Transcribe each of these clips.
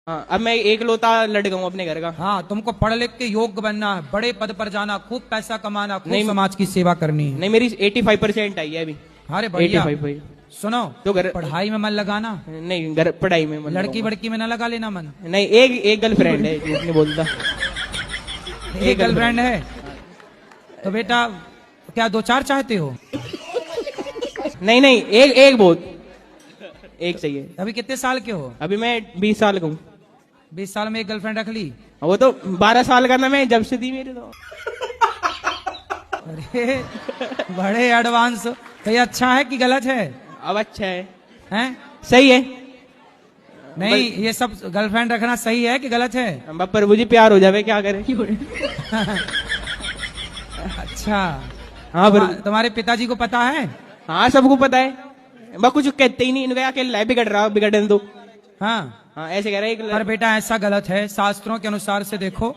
हाँ, अब मैं एक लौता लड़का हूँ अपने घर का। हाँ, तुमको पढ़ लिख के योग्य बनना है, बड़े पद पर जाना, खूब पैसा कमाना, खूब नहीं, समाज की सेवा करनी है। नहीं, मेरी 85% आई है अभी। अरे बढ़िया। 85। सुनो, तो घर पढ़ाई में मन लगाना, नहीं, घर पढ़ाई में मन लड़की लगाऊंगा। बड़की में न लगा लेना मन। नहीं, एक गर्लफ्रेंड है, झूठ नहीं बोलता। एक गर्लफ्रेंड है तो बेटा क्या 2-4 चाहते हो? नहीं नहीं, एक बहुत, एक चाहिए। अभी कितने साल के हो? अभी मैं 20 साल का हूँ। 20 साल में एक गर्लफ्रेंड रख ली? वो तो 12 साल का ना, मैं जब से दी मेरे तो। अरे बड़े एडवांस हो। तो ये अच्छा है कि गलत है? अब अच्छा है, हैं? सही है। नहीं, ये सब गर्लफ्रेंड रखना सही है कि गलत है? अब प्रभु जी प्यार हो जावे, क्या करे। अच्छा, हाँ तुम्हारे पिताजी को पता है? हाँ, सबको पता है। बस कुछ कहते ही नहीं, इनका अकेला बिगड़ रहा, बिगड़ने दो। हाँ हाँ, ऐसे कह रहा है। पर बेटा ऐसा गलत है, शास्त्रों के अनुसार से देखो,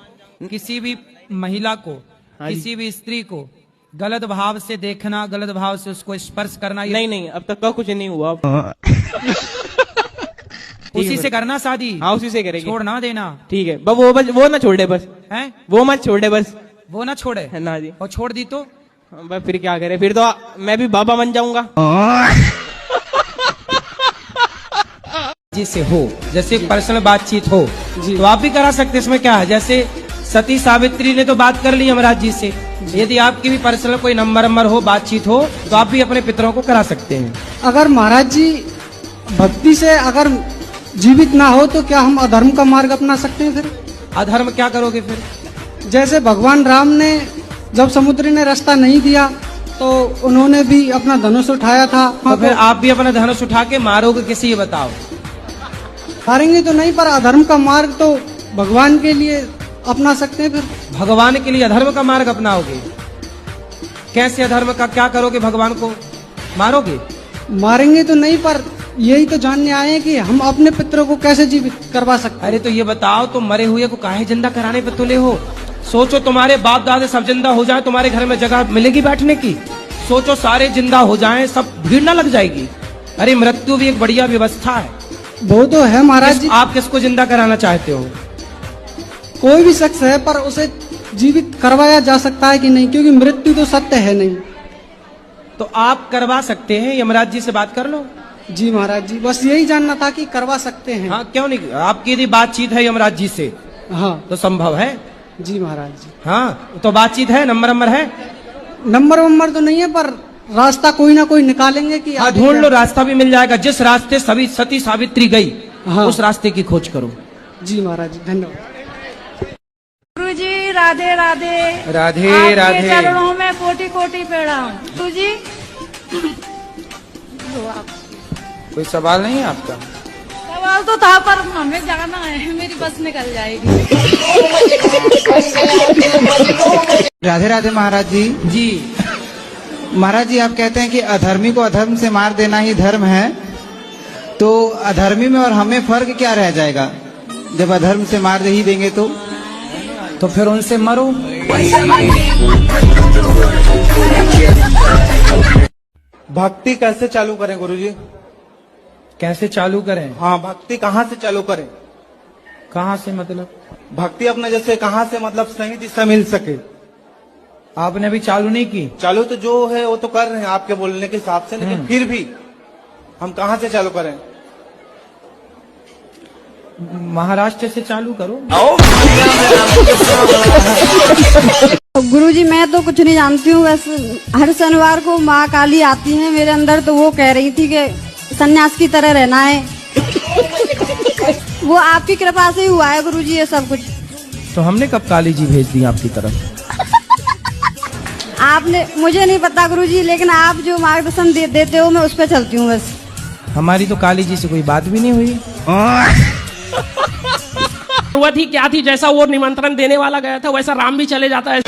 किसी भी महिला को, हाँ किसी भी स्त्री को गलत भाव से देखना, गलत भाव से उसको स्पर्श करना, ये नहीं नहीं, अब तक का कुछ नहीं हुआ। उसी से करना शादी। हाँ, उसी से करेंगे। छोड़ ना देना। ठीक है, बस वो ना छोड़े बस। हैं? वो मत छोड़े बस। वो ना छोड़े? ना जी। और छोड़ दी तो? बस फिर क्या करे, फिर तो मैं भी बाबा बन जाऊंगा। जी से हो, जैसे पर्सनल बातचीत हो तो आप भी करा सकते हैं। इसमें क्या है? जैसे सती सावित्री ने तो बात कर ली यमराज जी से, यदि आपकी भी पर्सनल कोई नंबर हो, बातचीत हो, तो आप भी अपने पितरों को करा सकते हैं। अगर महाराज जी भक्ति से अगर जीवित ना हो तो क्या हम अधर्म का मार्ग अपना सकते हैं? फिर अधर्म क्या करोगे फिर? जैसे भगवान राम ने जब समुद्री ने रास्ता नहीं दिया तो उन्होंने भी अपना धनुष उठाया था। तो फिर आप भी अपना धनुष उठा के मारोगे किसी? ये बताओ। हारेंगे तो नहीं, पर अधर्म का मार्ग तो भगवान के लिए अपना सकते हैं। फिर भगवान के लिए अधर्म का मार्ग अपनाओगे? कैसे अधर्म का? क्या करोगे? भगवान को मारोगे? मारेंगे तो नहीं, पर यही तो जानने आए हैं कि हम अपने पितरों को कैसे जीवित करवा सकते हैं। अरे तो ये बताओ, तुम मरे हुए को काहे जिंदा कराने पे तुले हो? सोचो तुम्हारे बाप दादे सब जिंदा हो जाए, तुम्हारे घर में जगह मिलेगी बैठने की? सोचो सारे जिंदा हो जाएं, सब भीड़ ना लग जाएगी? अरे मृत्यु भी एक बढ़िया व्यवस्था है। वो तो है महाराज जी। आप किसको जिंदा कराना चाहते हो? कोई भी शख्स है, पर उसे जीवित करवाया जा सकता है कि नहीं? क्योंकि मृत्यु तो सत्य है नहीं। तो आप करवा सकते हैं, यमराज जी से बात कर लो। जी महाराज जी, बस यही जानना था कि करवा सकते हैं। हाँ, क्यों नहीं? आपकी यदि बातचीत है यमराज जी से हाँ तो संभव है। जी महाराज जी। हाँ, तो बातचीत है, नंबर है? नंबर तो नहीं है, पर रास्ता कोई ना कोई निकालेंगे कि हाँ, आगे ढूंढ लो, क्या- रास्ता भी मिल जाएगा। जिस रास्ते सभी सती सावित्री गई, हाँ। उस रास्ते की खोज करो। जी महाराज जी, धन्यवाद। गुरु जी राधे राधे। राधे आपके राधे। चरणों में कोटि कोटि प्रणाम। गुरु जी कोई सवाल नहीं है आपका? सवाल तो था, पर हमें जाना है, मेरी बस निकल जाएगी। राधे राधे महाराज जी। जी, महाराज जी, आप कहते हैं कि अधर्मी को अधर्म से मार देना ही धर्म है, तो अधर्मी में और हमें फर्क क्या रह जाएगा जब अधर्म से मार ही देंगे तो फिर उनसे मरो। भक्ति कैसे चालू करें गुरुजी? कैसे चालू करें? हाँ, भक्ति कहाँ से चालू करें? कहाँ से मतलब? भक्ति अपना जैसे कहाँ से मतलब सही दिशा मिल सके। आपने अभी चालू नहीं की? चालू तो जो है वो तो कर रहे हैं आपके बोलने के हिसाब से, लेकिन फिर भी हम कहाँ से चालू करें? महाराष्ट्र से चालू करो। गुरुजी, मैं तो कुछ नहीं जानती हूँ, बस हर शनिवार को माँ काली आती है मेरे अंदर, तो वो कह रही थी कि सन्यास की तरह रहना है। वो आपकी कृपा से ही हुआ है गुरुजी ये सब कुछ। तो हमने कब काली जी भेज दी आपकी तरफ? आपने, मुझे नहीं पता गुरुजी, लेकिन आप जो मार्गदर्शन देते हो मैं उस पर चलती हूँ बस। हमारी तो काली जी से कोई बात भी नहीं हुई। हुआ थी क्या थी, जैसा वो निमंत्रण देने वाला गया था वैसा राम भी चले जाता है।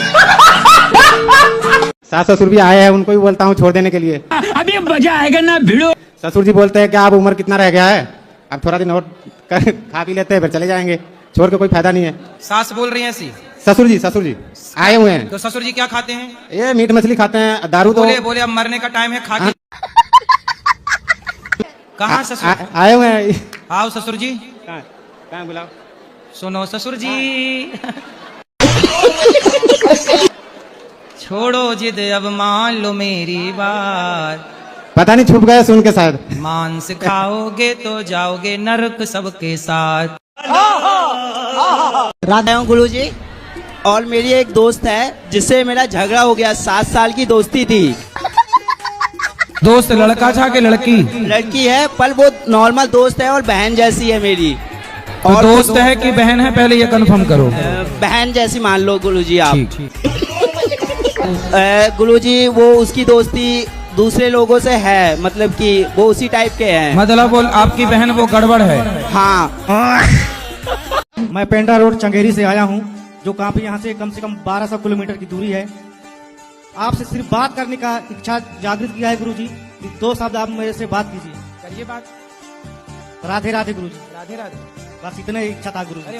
सास ससुर भी आए हैं, उनको भी बोलता हूँ छोड़ देने के लिए। अभी मजा आएगा ना भिड़ो। ससुर जी बोलते हैं कि आप उम्र कितना रह गया है, अब थोड़ा दिन और खा पी लेते हैं, फिर चले जाएंगे, छोड़ के कोई फायदा नहीं है। सास बोल रही है ऐसी? ससुर जी आए हुए हैं। तो ससुर जी क्या खाते हैं? ये मीट मछली खाते हैं, दारू तो बोले अब मरने का टाइम है, खा के। कहाँ ससुर? आए हुए हैं। आओ ससुर जी। कहाँ बुलाओ? सुनो ससुर जी छोड़ो जिद अब मान लो मेरी बात, पता नहीं छुप गया सुन के शायद। मांस खाओगे तो जाओगे नरक सबके साथ। राधा हूँ गुरु जी, और मेरी एक दोस्त है जिससे मेरा झगड़ा हो गया। 7 साल की दोस्ती थी। दोस्त लड़का था कि लड़की? लड़की है, पर वो नॉर्मल दोस्त है और बहन जैसी है मेरी। तो और दोस्त है कि बहन है, पहले ये कंफर्म करो। बहन जैसी मान लो गुरु जी आप। ठीक। गुरु जी वो उसकी दोस्ती दूसरे लोगों से है, मतलब कि वो उसी टाइप के हैं। मतलब वो आपकी बहन वो गड़बड़ है। हाँ। मैं पेंड्रा रोड चंगेरी से आया हूँ, जो काफी यहाँ से कम 1200 किलोमीटर की दूरी है। आपसे सिर्फ बात करने का इच्छा जागृत किया है गुरु जी। 2 शब्द आप मेरे से बात कीजिए। करिए बात। राधे राधे गुरु जी। राधे राधे। बस इतना ही इच्छा था गुरु जी।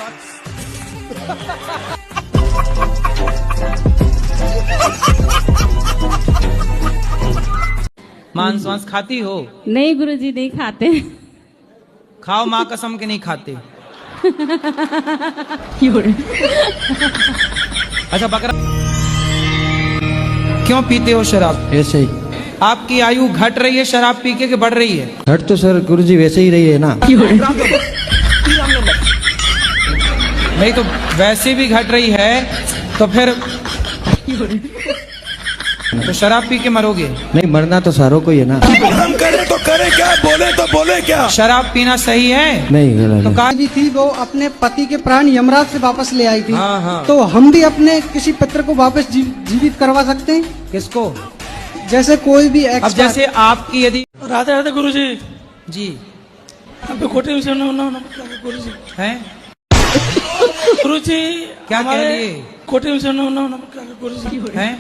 मांस वांस खाती हो? नहीं गुरुजी नहीं खाते। खाओ माँ कसम के नहीं खाते। अच्छा बकरा क्यों पीते हो शराब? ऐसे ही। आपकी आयु घट रही है शराब पी के बढ़ रही है? घट तो सर गुरुजी वैसे ही रही है ना। नहीं तो वैसे भी घट रही है तो फिर तो शराब पी के मरोगे? नहीं, मरना तो सारों को ही है ना। हम करे तो करे क्या, बोले तो बोले क्या? शराब पीना सही है? नहीं गलत तो है। कहा भी थी वो अपने पति के प्राण यमराज से वापस ले आई थी। हाँ। तो हम भी अपने किसी पुत्र को वापस जीवित करवा सकते हैं। किसको? जैसे कोई भी अब एक्स जैसे आपकी यदि राधे राधे गुरु जी। जी कोटे से गुरु जी हैं गुरु जी क्या कह लिए? कोटे से गुरु जी हैं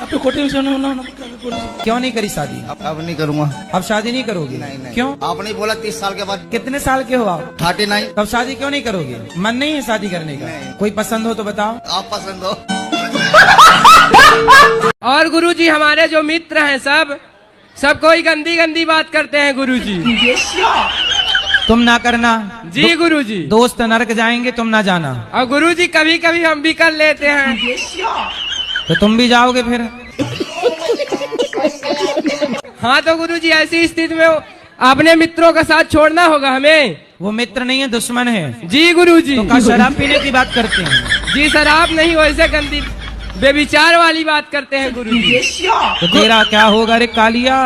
आपके कोटे से गुरु जी। क्यों नहीं करी शादी? अब नहीं करूँगा। अब शादी नहीं करोगे? नहीं। क्यों? आपने बोला 30 साल के बाद। कितने साल के हो आप? 39। तब शादी क्यों नहीं करोगे? मन नहीं है शादी करने का? कोई पसंद हो तो बताओ। आप पसंद हो। और गुरुजी हमारे जो मित्र हैं सब कोई गंदी गंदी बात करते हैं गुरुजी। तुम ना करना। जी गुरुजी। दोस्त नरक जाएंगे, तुम ना जाना। और गुरुजी कभी कभी हम भी कर लेते हैं। तो तुम भी जाओगे फिर? हाँ तो गुरुजी ऐसी स्थिति में अपने मित्रों का साथ छोड़ना होगा हमें। वो मित्र नहीं है, दुश्मन है। जी गुरुजी। तो क्या शराब पीने की बात करते हैं? जी शराब नहीं, वैसे गंदी बेविचार वाली बात करते हैं गुरुजी। तो तेरा क्या होगा रे कालिया?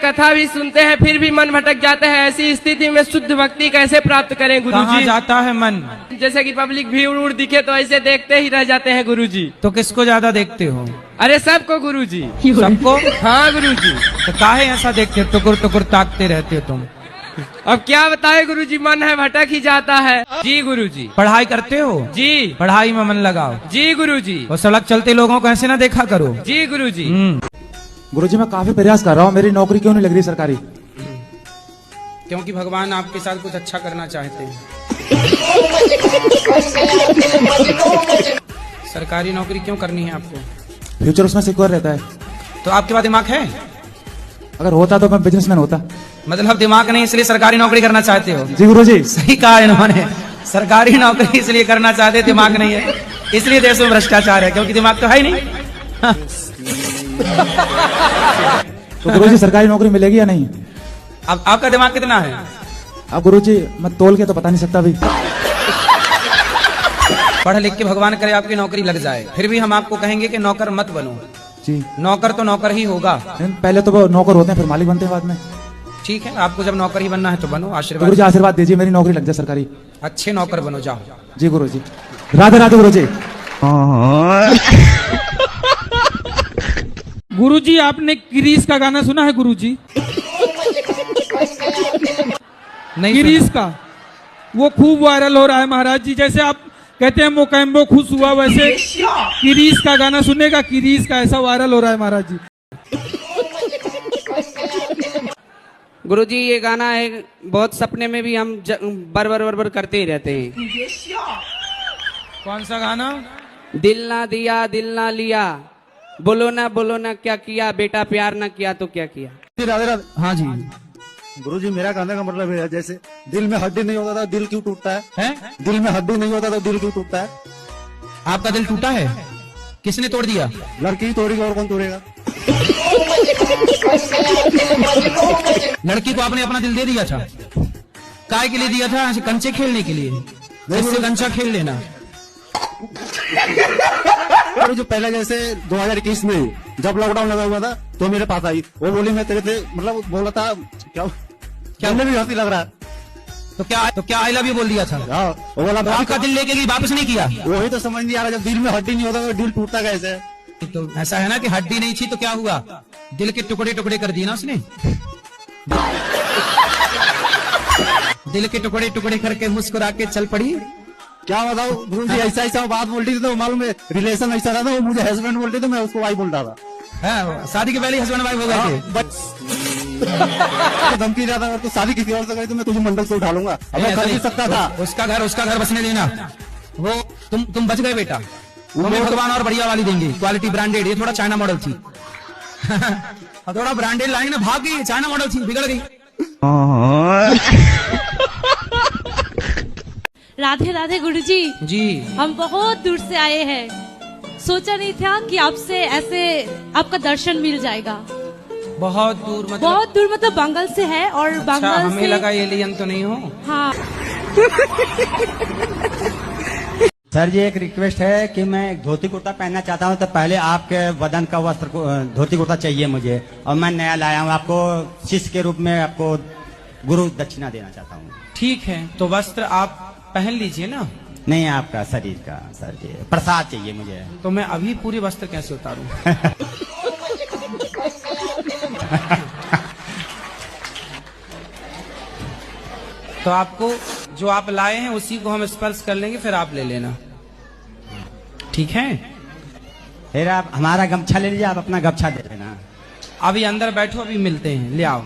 कथा भी सुनते हैं फिर भी मन भटक जाता है। ऐसी स्थिति में शुद्ध भक्ति कैसे प्राप्त करें गुरुजी? कहाँ जाता है मन? जैसे कि पब्लिक भीड़ उड़ दिखे तो ऐसे देखते ही रह जाते हैं गुरुजी। तो किसको ज्यादा देखते हो? अरे सबको गुरुजी। सबको? हाँ गुरुजी। तो काहे ऐसा देखते हो? टुकुर टुकुर ताकते रहते हो तुम। अब क्या बताए गुरुजी, मन है भटक ही जाता है। जी गुरुजी। पढ़ाई करते हो? जी। पढ़ाई में मन लगाओ। जी गुरुजी। और सड़क चलते लोगों को ऐसे ना देखा करो। जी गुरुजी। गुरुजी मैं काफी प्रयास कर रहा हूँ, मेरी नौकरी क्यों नहीं लग रही सरकारी? क्योंकि भगवान आपके साथ कुछ अच्छा करना चाहते हैं। सरकारी नौकरी क्यों करनी है आपको? फ्यूचर उसमें सिक्योर रहता है। तो आपके पास दिमाग है? अगर होता तो मैं बिजनेसमैन होता। मतलब दिमाग नहीं इसलिए सरकारी नौकरी करना चाहते हो? जी गुरुजी। सही कहा इन्होंने। सरकारी नौकरी इसलिए करना चाहते, दिमाग नहीं है इसलिए देश में भ्रष्टाचार है, क्योंकि दिमाग तो है ही नहीं। तो गुरुजी सरकारी नौकरी मिलेगी या नहीं? अब आपका दिमाग कितना है? अब गुरुजी मैं तोल के तो बता नहीं सकता अभी। पढ़ लिख के भगवान करे आपकी नौकरी लग जाए, फिर भी हम आपको कहेंगे कि नौकर मत बनो। जी। नौकर तो नौकर ही होगा। पहले तो वो नौकर होते हैं फिर मालिक बनते हैं बाद में। ठीक है, आपको जब नौकर ही बनना है तो बनो। तो आशीर्वाद गुरुजी आशीर्वाद दीजिए मेरी नौकरी लग जाए सरकारी। अच्छे नौकर बनो, जाओ। जी गुरुजी। राधे राधे गुरुजी। गुरुजी आपने क्रिस का गाना सुना है गुरुजी? नहीं क्रिस का वो खूब वायरल हो रहा है महाराज जी। जैसे आप कहते हैं मोकैम्बो खुश हुआ, वैसे क्रिस का गाना सुनेगा। क्रिस का ऐसा वायरल हो रहा है महाराज जी। गुरुजी ये गाना है, बहुत सपने में भी हम बर करते ही रहते हैं। कौन सा गाना? दिल ना दिया दिल ना लिया, बोलो ना क्या किया, बेटा प्यार ना किया तो क्या किया। राधे राधे। हाँ जी। गुरुजी मेरा कहने का मतलब है जैसे दिल में हड्डी नहीं होता था दिल क्यों टूटता है? दिल में हड्डी नहीं होता तो दिल क्यों टूटता है? आपका दिल टूटा है? किसने तोड़ दिया? लड़की ही तोड़ेगी और कौन तोड़ेगा? लड़की को आपने अपना दिल दे दिया था? काय के लिए दिया था? ऐसे कंचे खेलने के लिए? जैसे कंचा खेल लेना। और जो पहले जैसे 2021 में जब लॉकडाउन लगा हुआ था तो मेरे पास आई, वो बोली मैं तेरे से मतलब बोला था क्या भी हंसी लग रहा है। तो क्या आई लव यू बोल दिया था? वो बोला आपका दिल लेके गई, वापस नहीं किया? वही तो समझ नहीं आ रहा, जब दिल में हड्डी नहीं होता तो दिल टूटता कैसे? तो ऐसा है ना कि हड्डी नहीं थी तो क्या हुआ? दिल के टुकड़े टुकड़े कर दिए ना उसने। दिल के टुकड़े टुकड़े करके मुस्कुरा के चल पड़ी। क्या बताओ गुरुजी, ऐसा बात बोल रही थी तो मालूम है रिलेशन ऐसा था, वो मुझे हस्बैंड बोलते तो मैं उसको वाइफ बोल रहा था। हाँ, शादी के पहले हस्बैंड वाइफ हो गए थे। धमकी रहा था अगर तू शादी किसी और से करी तो मैं तुझे मंडल से उठा लूंगा। अब मैं कर ही सकता था। उसका घर बसने देना। वो तुम बच गए बेटा। तुम्हें भगवान और बढ़िया वाली देंगे, क्वालिटी ब्रांडेड। ये थोड़ा चाइना मॉडल थी। थोड़ा ब्रांडेड लाएंगे ना, भाग गई। चाइना मॉडल थी, बिगड़ गई। राधे राधे गुरुजी। जी हम बहुत दूर से आए हैं, सोचा नहीं था कि आपसे ऐसे आपका दर्शन मिल जाएगा। बहुत दूर मतलब बंगाल से है। और बंगाल हमें से लगा एलियन तो नहीं हो। हाँ। सर जी एक रिक्वेस्ट है कि मैं एक धोती कुर्ता पहनना चाहता हूँ, तो पहले आपके वजन का वस्त्र धोती कुर्ता चाहिए मुझे, और मैं नया लाया हूँ। आपको शिष्य के रूप में आपको गुरु दक्षिणा देना चाहता हूँ। ठीक है, तो वस्त्र आप पहन लीजिए ना। नहीं आपका शरीर का सर जी, प्रसाद चाहिए मुझे। तो मैं अभी पूरे वस्त्र कैसे उतारूं? तो आपको जो आप लाए हैं उसी को हम स्पर्श कर लेंगे, फिर आप ले लेना। ठीक है? फिर आप हमारा गमछा ले लीजिए, आप अपना गमछा दे देना। अभी अंदर बैठो, अभी मिलते हैं। ले आओ,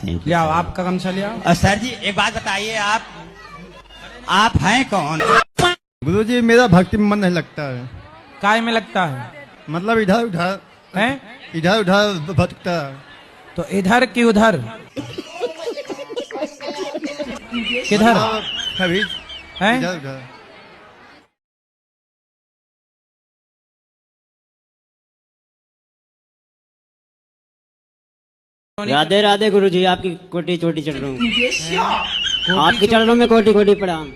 ले आओ, आपका गमछा ले आओ। और सर जी एक बात बताइए, आप हैं कौन? गुरुजी मेरा भक्ति में मन नहीं लगता है। काय में लगता है? मतलब इधर उधर है, इधर उधर भटकता है। तो इधर की उधर किधर है? इधर उधर। राधे राधे गुरुजी, आपकी कोटि चोटी चढ़ रहा हूँ। आपकी चरणों में कोटि कोटि प्रणाम।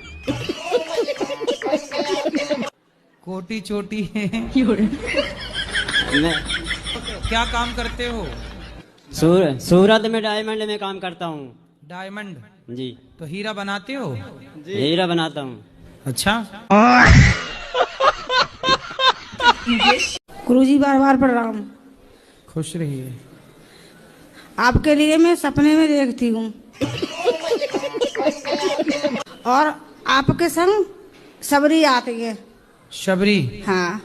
कोटी चोटी मैं क्या काम करते हो? सूरत में डायमंड में काम करता हूँ। डायमंड जी। तो हीरा बनाते हो? हीरा बनाता हूँ। अच्छा। गुरुजी बार बार प्रणाम। खुश रहिए। आपके लिए मैं सपने में देखती हूँ और आपके संग सबरी आती है। शबरी? हाँ,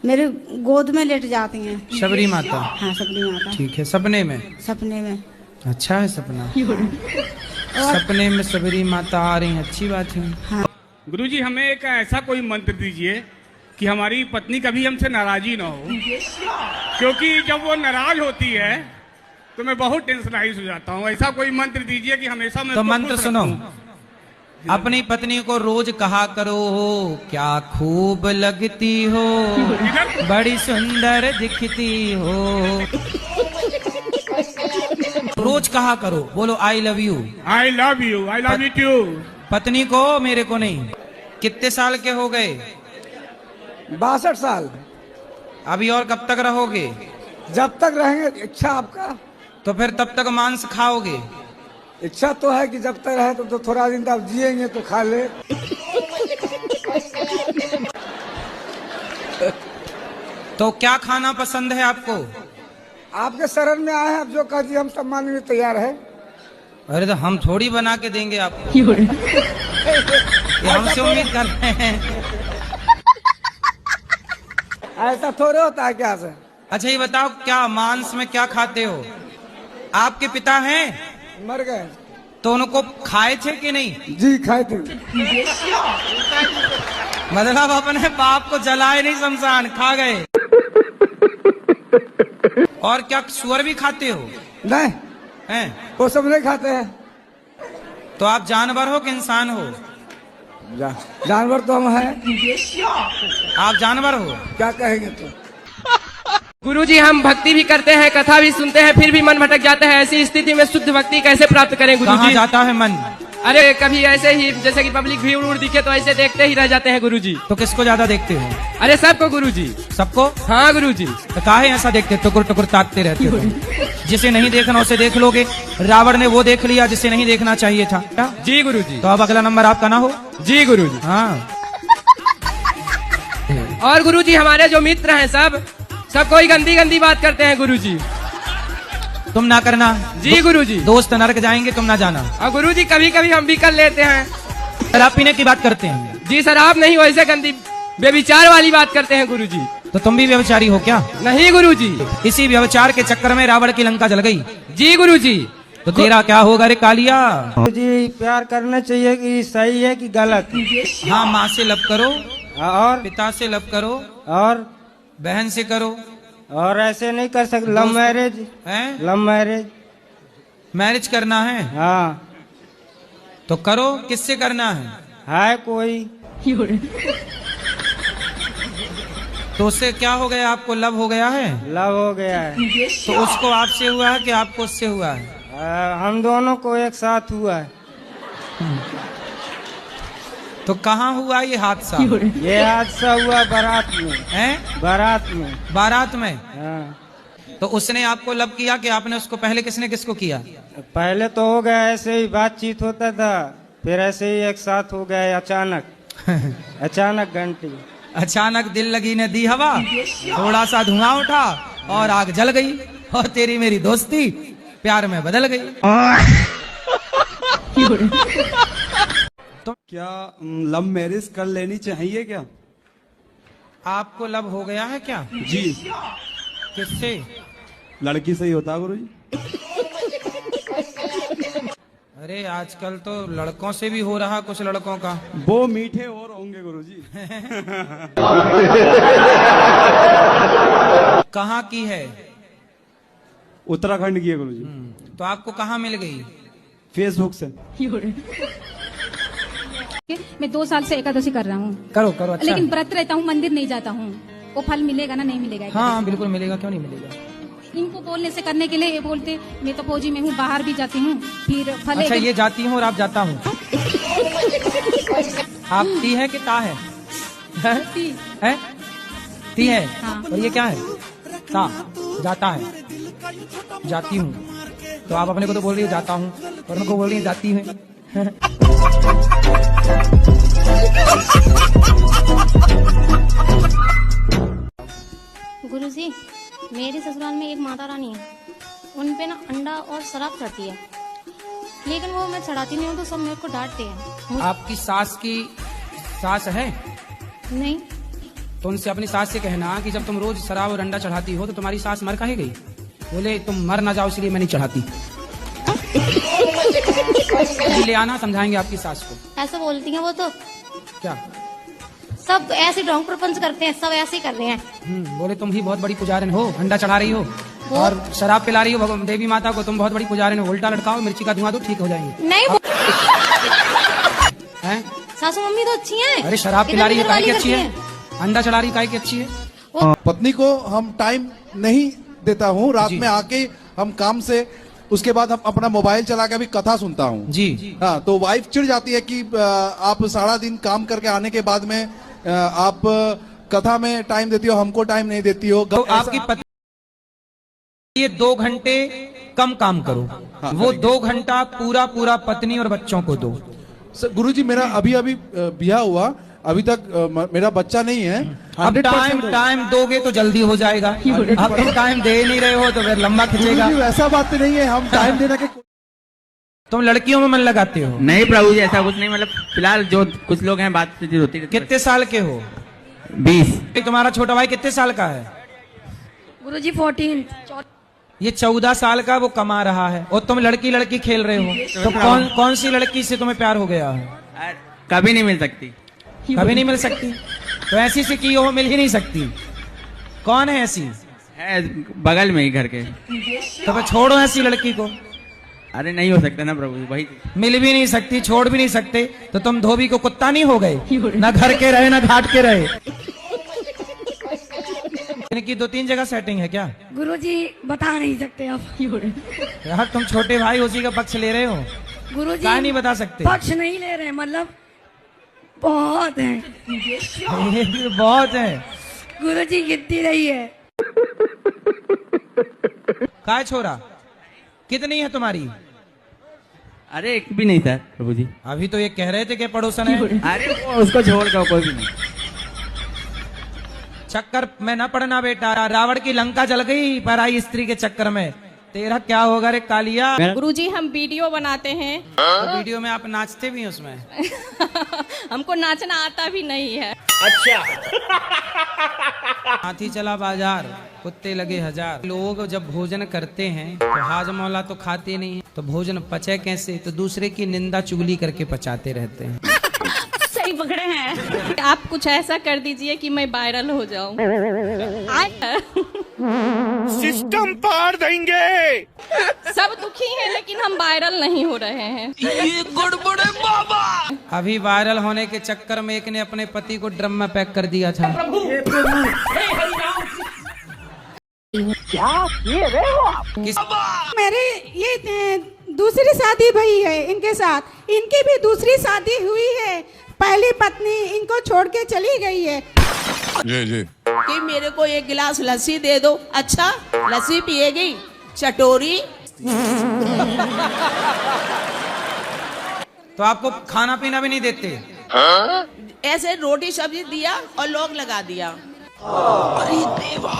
मेरे गोद में लेट जाती हैं। शबरी माता? हाँ, सबरी माता। ठीक है, सपने में? सपने में। अच्छा है सपना। सपने में सबरी माता आ रही है, अच्छी बात है। हाँ। गुरुजी हमें एक ऐसा कोई मंत्र दीजिए कि हमारी पत्नी कभी हमसे नाराजी ना हो, क्योंकि जब वो नाराज होती है तो मैं बहुत टेंशनाइज हो जाता हूँ। ऐसा कोई मंत्र दीजिए कि हमेशा मैं तो मंत्र सुनो। अपनी पत्नी को रोज कहा करो, क्या खूब लगती हो, बड़ी सुंदर दिखती हो। रोज कहा करो, बोलो I love you. I love you, I love you too. पत्नी को, मेरे को नहीं। कितने साल के हो गए? 62 साल। अभी और कब तक रहोगे? जब तक रहेंगे। इच्छा आपका? तो फिर तब तक मांस खाओगे? इच्छा तो है कि जब तक रहे तो थोड़ा दिन तक जिएंगे तो खा ले। तो क्या खाना पसंद है आपको? आपके शरण में आए हैं, आप जो कह दिए हम सब मानने में तैयार है। अरे तो हम थोड़ी बना के देंगे आपको। ये हमसे उम्मीद कर रहे हैं। ऐसा थोड़े होता है क्या से? अच्छा ये बताओ, क्या मांस में क्या खाते हो? आपके पिता हैं? मर गए। तो उनको खाए थे कि नहीं? जी खाए थे। मतलब अपने बाप को जलाए नहीं, शमशान खा गए। और क्या सुअर भी खाते हो? नहीं। हैं? वो सब नहीं खाते हैं। तो आप जानवर हो कि इंसान हो? जानवर तो हम हैं। आप जानवर हो? क्या कहेंगे तो? गुरुजी हम भक्ति भी करते हैं, कथा भी सुनते हैं, फिर भी मन भटक जाता है। ऐसी स्थिति में शुद्ध भक्ति कैसे प्राप्त करें कहाँ गुरुजी? जाता है मन? अरे कभी ऐसे ही जैसे कि पब्लिक भीड़ उड़ दिखे तो ऐसे देखते ही रह जाते हैं गुरुजी। तो किसको ज्यादा देखते हो? अरे सबको गुरुजी। सबको? हाँ गुरुजी। तो काहे ऐसा देखते, टुकुर टुकुर ताकते रहते हो? जिसे नहीं देखना उसे देख लोगे। रावण ने वो देख लिया जिसे नहीं देखना चाहिए था। जी गुरुजी। तो अब अगला नंबर आपका ना हो? जी गुरुजी। हाँ। और गुरुजी हमारे जो मित्र हैं सब कोई गंदी गंदी बात करते हैं गुरुजी। तुम ना करना। जी गुरुजी। दोस्त नरक जाएंगे, तुम ना जाना। और गुरुजी कभी कभी हम भी कर लेते हैं। शराब पीने की बात करते हैं? जी शराब नहीं, वैसे गंदी व्यभिचार वाली बात करते हैं गुरुजी। तो तुम भी व्यभिचारी हो क्या? नहीं गुरुजी। इसी व्यभिचार के चक्कर में रावण की लंका जल गई। जी गुरुजी। तो तेरा क्या होगा रे कालिया? जी प्यार करना चाहिए कि सही है कि गलत? हाँ, माँ से लव करो और पिता से लव करो और बहन से करो। और ऐसे नहीं कर सकते? लव मैरिज है? लव मैरिज मैरिज करना है? हाँ। तो करो। किससे करना है कोई? तो उससे क्या हो गया? आपको लव हो गया है? लव हो गया है। तो उसको आपसे हुआ है कि आपको उससे हुआ है? हम दोनों को एक साथ हुआ है। तो कहाँ हुआ ये हादसा? ये हादसा हुआ बारात में। हैं? बारात में। बारात में? हाँ। तो उसने आपको लव किया कि आपने उसको? पहले किसने किसको किया? पहले तो हो गया ऐसे ही बातचीत होता था, फिर ऐसे ही एक साथ हो गया अचानक। अचानक घंटी। अचानक दिल लगी ने दी हवा, थोड़ा सा धुआं उठा और आग जल गई, और तेरी मेरी दोस्ती प्यार में बदल गई। तो क्या लव मैरिज कर लेनी चाहिए क्या? आपको लव हो गया है क्या? जी। किससे? लड़की से ही होता है गुरुजी। अरे आजकल तो लड़कों से भी हो रहा कुछ लड़कों का। वो मीठे और होंगे गुरुजी। कहाँ की है? उत्तराखंड की है गुरुजी। तो आपको कहाँ मिल गई? फेसबुक से। मैं 2 साल से एकादशी कर रहा हूँ। करो करो। अच्छा। लेकिन व्रत रहता हूँ, मंदिर नहीं जाता हूँ। वो फल मिलेगा ना? नहीं मिलेगा? हाँ बिल्कुल मिलेगा, क्यों नहीं मिलेगा। इनको बोलने से करने के लिए ये बोलते मैं तो फौजी में हूँ, बाहर भी जाती हूँ, फिर फल। अच्छा ये जाती हूँ और आप जाता हूँ। आप ती है कि ता है? है? ती है। हाँ। और ये क्या है? ता। जाता है। जाती हूँ। तो आप अपने को तो बोल रही हो जाता हूँ, और उनको बोल रही है जाती है। गुरुजी, मेरे ससुराल में एक माता रानी है, उन पे ना अंडा और शराब चढ़ती है, लेकिन वो मैं चढ़ाती नहीं हूँ तो सब मेरे को डांटते हैं। आपकी सास की सास है? नहीं। तो उनसे अपनी सास से कहना कि जब तुम रोज शराब और अंडा चढ़ाती हो तो तुम्हारी सास मर काहे गई? बोले तुम मर ना जाओ इसलिए मैं नहीं चढ़ाती। ले आना, समझाएंगे आपकी सास को। ऐसा बोलती हैं वो तो। क्या? सब ऐसे ढोंग प्रपंच करते हैं, सब ऐसे ही कर रहे हैं। बोले तुम भी बहुत बड़ी पुजारिन हो, अंडा चढ़ा रही हो और शराब पिला रही हो देवी माता को, तुम बहुत बड़ी पुजारिन हो। उल्टा लटकाओ, मिर्ची का धुआं दो, ठीक हो जाएंगे। नहीं हैं? सासू मम्मी तो अच्छी हैं। अरे शराब पिला रही है काहे की अच्छी है? अंडा चढ़ा रही काहे की अच्छी है? पत्नी को हम टाइम नहीं देता हूँ, रात में आके हम काम से, उसके बाद हम अपना मोबाइल चला के अभी कथा सुनता हूँ जी। हाँ, तो वाइफ चिढ़ जाती है कि आप सारा दिन काम करके आने के बाद में आप कथा में टाइम देती हो, हमको टाइम नहीं देती हो। तो आपकी पत्नी ये 2 घंटे कम काम करो। हाँ, वो 2 घंटा पूरा पूरा पत्नी और बच्चों को दो। गुरुजी मेरा अभी ब्याह हुआ, अभी तक मेरा बच्चा नहीं है। अब टाइम दोगे तो जल्दी हो जाएगा। अब तुम टाइम दे नहीं रहे हो तो फिर लंबा खिंचेगा। ऐसा बात नहीं है, हम टाइम देने के। तुम लड़कियों में मन लगाते हो? नहीं प्रभु जी, ऐसा कुछ नहीं। मतलब फिलहाल जो कुछ लोग हैं बात होती है। कितने साल के हो? 20। तुम्हारा छोटा भाई कितने साल का है? गुरुजी 14। ये 14 साल का वो कमा रहा है और तुम लड़की खेल रहे हो। तो कौन सी लड़की से तुम्हें प्यार हो गया है? कभी नहीं मिल सकती। कभी नहीं मिल सकती? तो ऐसी से की हो मिल ही नहीं सकती। कौन है ऐसी? है बगल में ही घर के। तो छोड़ो ऐसी लड़की को। अरे नहीं हो सकता ना प्रभु जी भाई। मिल भी नहीं सकती, छोड़ भी नहीं सकते, तो तुम धोबी को कुत्ता नहीं हो गए? ना घर के रहे ना घाट के रहे। इनकी 2-3 जगह सेटिंग है क्या? गुरुजी बता नहीं सकते आप। यार तुम छोटे भाई उसी का पक्ष ले रहे हो, गुरुजी क्या नहीं बता सकते? पक्ष नहीं ले रहे, मतलब बहुत है। बहुत है गुरुजी गिनती रही है। काय छोरा कितनी है तुम्हारी? अरे एक भी नहीं सर प्रभु जी। अभी तो ये कह रहे थे कि पड़ोसन है। अरे वो उसको छोड़ कर कोई भी नहीं। चक्कर में न पड़ना बेटा, रावण की लंका जल गई पराई स्त्री के चक्कर में, तेरा क्या होगा रे कालिया। गुरुजी हम वीडियो बनाते हैं। तो वीडियो में आप नाचते भी हैं उसमें? हमको नाचना आता भी नहीं है। अच्छा। हाथी चला बाजार, कुत्ते लगे हजार। लोग जब भोजन करते हैं तो हाजमौला तो खाते नहीं है, तो भोजन पचे कैसे? तो दूसरे की निंदा चुगली करके पचाते रहते हैं। सही पकड़े हैं। आप कुछ ऐसा कर दीजिए कि मैं वायरल हो जाऊं। सिस्टम पार देंगे। सब दुखी हैं लेकिन हम वायरल नहीं हो रहे हैं। ये गड़बड़ है बाबा। अभी वायरल होने के चक्कर में एक ने अपने पति को ड्रम में पैक कर दिया था। क्या ये मेरे ये दूसरी शादी भई है इनके साथ, इनकी भी दूसरी शादी हुई है। पहली पत्नी इनको छोड़ के चली गई है। जी जी। कि मेरे को एक गिलास लस्सी दे दो। अच्छा लस्सी पिएगी चटोरी। तो आपको खाना पीना भी नहीं देते? ऐसे रोटी सब्जी दिया और लोग लगा दिया। अरे देवा,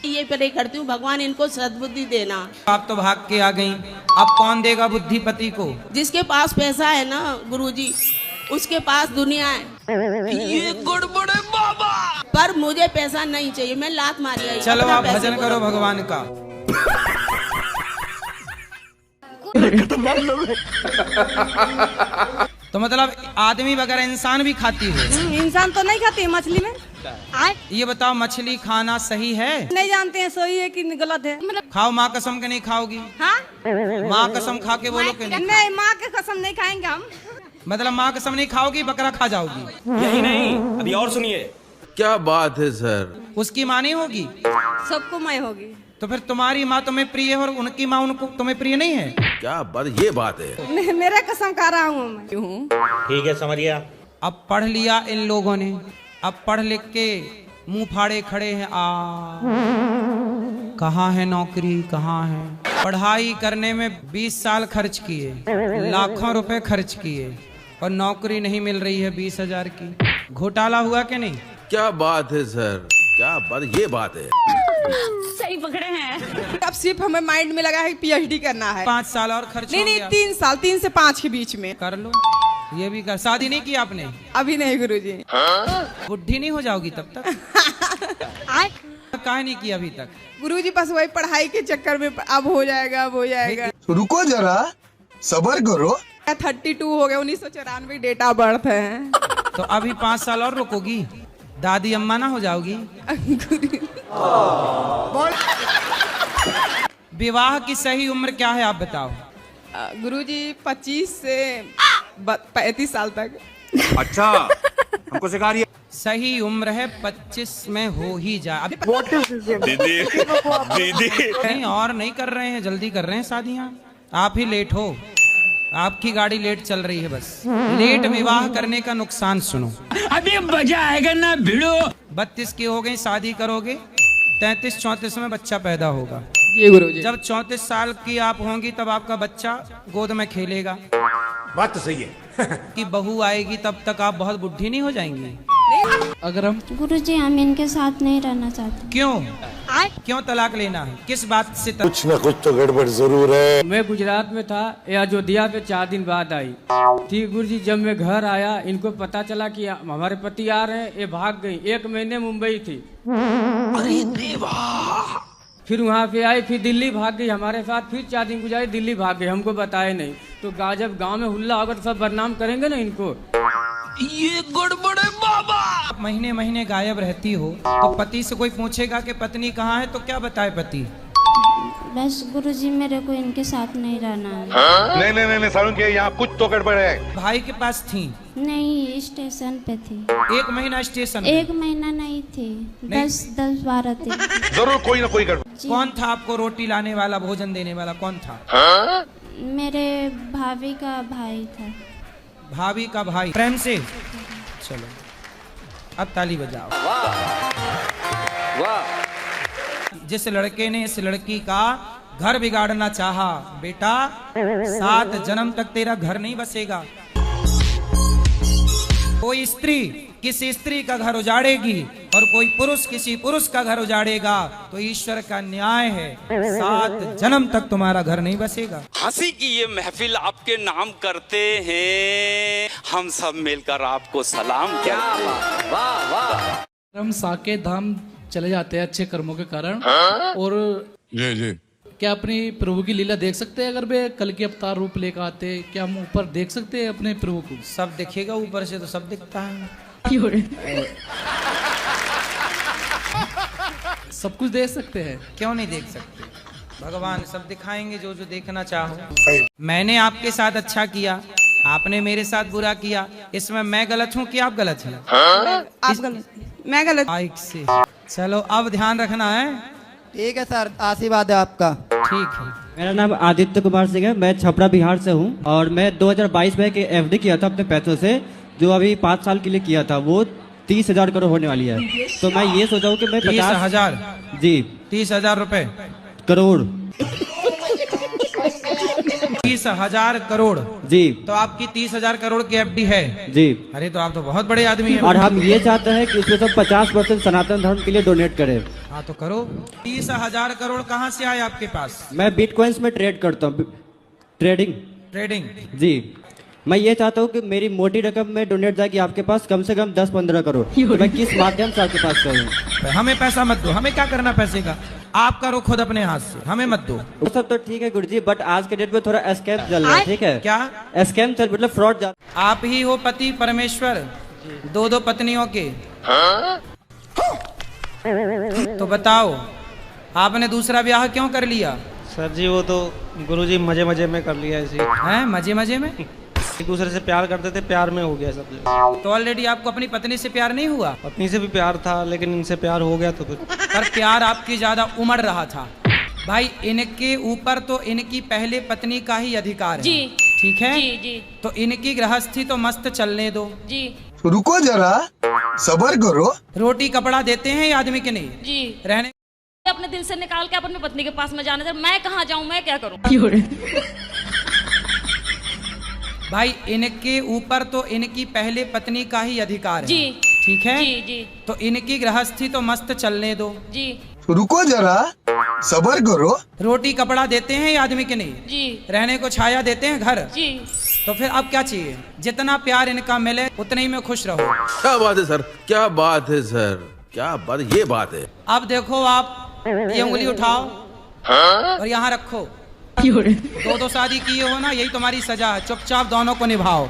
ये प्रे करती हूँ भगवान इनको सद्बुद्धि देना। आप तो भाग के आ गई, अब कौन देगा बुद्धि पति को? जिसके पास पैसा है ना गुरुजी, उसके पास दुनिया है। ये गड़बड़ है बाबा। पर मुझे पैसा नहीं चाहिए, मैं लात मारी आई। चलो आप भजन करो भगवान का। तो मतलब आदमी वगैरह इंसान भी खाती है? इंसान तो नहीं खाती, मछली में। ये बताओ मछली खाना सही है? नहीं जानते हैं सही है कि गलत है। खाओ माँ कसम के नहीं खाओगी? हाँ? माँ कसम खा के बोलो कि नहीं, माँ के कसम नहीं खाएंगे हम। मतलब माँ कसम नहीं खाओगी, बकरा खा जाओगी? यही नहीं, अभी और सुनिए। क्या बात है सर। उसकी माँ नहीं होगी? सबको मैं होगी। तो फिर तुम्हारी माँ तुम्हें प्रिय है और उनकी माँ उनको तुम्हें प्रिय नहीं है? क्या बात, ये बात है। मेरा कसम खा रहा हूँ मैं। ठीक है समझिए। अब पढ़ लिया इन लोगों ने, अब पढ़ लिख के मुंह फाड़े खड़े हैं। कहाँ है नौकरी, कहाँ है? पढ़ाई करने में 20 साल खर्च किए, लाखों रुपए खर्च किए और नौकरी नहीं मिल रही है 20,000 की। घोटाला हुआ कि नहीं? क्या बात है सर, क्या बात, ये बात है। सही पकड़े हैं। अब सिर्फ हमें माइंड में लगा है PhD करना है। 5 साल और खर्च नहीं नहीं 3 साल, 3 से 5 के बीच में कर लो। ये भी कर। शादी नहीं की आपने? अभी नहीं गुरुजी। बुढ़ी नहीं हो जाओगी तब तक? काहे नहीं की अभी तक? गुरुजी बस वही पढ़ाई के चक्कर में अब हो जाएगा, अब हो जाएगा। रुको जरा, सबर करो। 32 हो गए, 1994 डेट ऑफ बर्थ है। तो अभी 5 साल और रुकोगी? दादी अम्मा ना हो जाओगी? विवाह की सही उम्र क्या है आप बताओ? गुरुजी 25 से 35 साल तक। अच्छा हमको सिखा रही है। सही उम्र है 25 में हो ही जाए। दीदी नहीं और नहीं कर रहे हैं, जल्दी कर रहे हैं शादियाँ। आप ही लेट हो, आपकी गाड़ी लेट चल रही है। बस लेट विवाह करने का नुकसान सुनो। अभी मजा आएगा ना भिड़ो। 32 की हो गई, शादी करोगे 33-34 में बच्चा पैदा होगा। जी गुरुजी। जब 34 साल की आप होंगी तब आपका बच्चा गोद में खेलेगा। बात तो सही है। कि बहू आएगी तब तक आप बहुत बुढ़ी नहीं हो जाएंगी? अगर हम गुरुजी हम इनके साथ नहीं रहना चाहते। क्यों तलाक लेना है? किस बात से कुछ न कुछ तो गड़बड़ जरूर है। मैं गुजरात में था, ये अयोध्या पे 4 दिन बाद आई थी गुरुजी। जब मैं घर आया इनको पता चला कि हमारे पति आ रहे हैं, ये भाग गई। 1 महीने मुंबई थी। अरे देवा। फिर वहाँ पे आई, फिर दिल्ली भाग गई हमारे साथ। फिर 4 दिन गुजारी, दिल्ली भाग गई, हमको बताए नहीं। तो जब गांव में हुल्ला होगा तो सब बदनाम करेंगे ना इनको। ये गड़बड़ है बाबा। आप महीने महीने गायब रहती हो तो पति से कोई पूछेगा कि पत्नी कहाँ है तो क्या बताए पति? बस गुरुजी मेरे को इनके साथ नहीं रहना है। नहीं नहीं नहीं सारुण के यहाँ कुछ तो गड़बड़ है। भाई के पास थी? नहीं, स्टेशन पे थी। 1 महीना स्टेशन? 1 महीना नहीं थी, 10-12 थी। जरूर कोई ना कोई गड़बड़। कौन था आपको रोटी लाने वाला, भोजन देने वाला कौन था? मेरे भाभी का भाई था। भाभी का भाई? प्रेम से? चलो अब ताली बजाओ। वाह। जिस लड़के ने इस लड़की का घर बिगाड़ना चाहा, बेटा 7 जन्म तक तेरा घर नहीं बसेगा। कोई स्त्री किसी स्त्री का घर उजाड़ेगी और कोई पुरुष किसी पुरुष का घर उजाड़ेगा तो ईश्वर का न्याय है, 7 जन्म तक तुम्हारा घर नहीं बसेगा। हंसी की ये महफिल आपके नाम करते हैं, हम सब मिलकर आपको सलाम करते हैं। वाह वाह। हम साकेत धाम चले जाते हैं अच्छे कर्मों के कारण। और जी जी क्या अपनी प्रभु की लीला देख सकते हैं? अगर वे कल के अवतार रूप लेकर आते, क्या हम ऊपर देख सकते हैं अपने प्रभु को? सब दिखेगा, ऊपर से तो सब दिखता है। सब कुछ देख सकते हैं? क्यों नहीं देख सकते? भगवान सब दिखाएंगे जो जो देखना चाहो। मैंने आपके साथ अच्छा किया, आपने मेरे साथ बुरा किया, इसमें मैं गलत हूँ कि आप गलत हैं? आप गलत, मैं गलत। बाइक से चलो, अब ध्यान रखना है। ठीक है सर, आशीर्वाद है आपका। ठीक है। मेरा नाम आदित्य कुमार सिंह है, मैं छपरा बिहार से हूँ और मैं 2022 में एक FD किया था अपने पैसों से, जो अभी 5 साल के लिए किया था, वो 30,000 करोड़ होने वाली है। तो मैं ये सोचा हूँ कि मैं 30,000? जी 30,000 रुपए? करोड़। 30,000 करोड़? जी। तो आपकी 30,000 करोड़ की FD है? जी। अरे तो आप तो बहुत बड़े आदमी हैं। और हम ये चाहते हैं कि उसमें सब 50% सनातन धर्म के लिए डोनेट करें। हाँ तो करो। 30,000 करोड़ कहाँ से आए आपके पास? मैं बिटकॉइंस में ट्रेड करता हूँ, ट्रेडिंग। जी। मैं ये चाहता हूँ कि मेरी मोटी रकम में डोनेट जाए कि आपके पास कम से कम 10-15 करोड़। तो मैं किस माध्यम से आपके पास करूँ? हमें पैसा मत दो, हमें क्या करना पैसे का, आप करो खुद अपने हाथ से, हमें मत दो। वो सब तो ठीक है गुरुजी, बट आज के डेट में थोड़ा स्कैम चल रहा है। ठीक है? क्या स्कैम चल, मतलब फ्रॉड। आप ही हो पति परमेश्वर 2 पत्नियों के? तो बताओ आपने दूसरा ब्याह क्यों कर लिया? सर जी वो तो गुरुजी मजे मजे में कर लिया ऐसे। हैं मजे मजे में? एक दूसरे से प्यार करते थे, प्यार में हो गया सब। तो ऑलरेडी आपको अपनी पत्नी से प्यार नहीं हुआ? पत्नी से भी प्यार था, लेकिन इनसे प्यार हो गया तो फिर। पर प्यार आपकी ज्यादा उमड़ रहा था। भाई इनके ऊपर तो इनकी पहले पत्नी का ही अधिकार है। जी। ठीक है? जी जी। तो इनकी गृहस्थी तो मस्त चलने दो। जी। रुको जरा, सबर करो। रोटी कपड़ा देते हैं ये आदमी के नहीं? जी। रहने अपने दिल से निकाल के अपनी पत्नी के पास में जाने दे, मैं कहाँ जाऊँ, मैं क्या करूँ? भाई इनके ऊपर तो इनकी पहले पत्नी का ही अधिकार है। जी। ठीक है? जी जी। तो इनकी गृहस्थी तो मस्त चलने दो। जी। रुको जरा, सबर करो। रोटी कपड़ा देते हैं ये आदमी के नहीं? जी। रहने को छाया देते हैं घर? जी। तो फिर अब क्या चाहिए? जितना प्यार इनका मिले उतने ही में खुश रहो। क्या बात है सर, क्या बात है सर, क्या बात, ये बात है। अब देखो आप ये उंगली उठाओ और यहाँ रखो। 2 शादी किए हो ना, यही तुम्हारी सजा है, चुपचाप दोनों को निभाओ।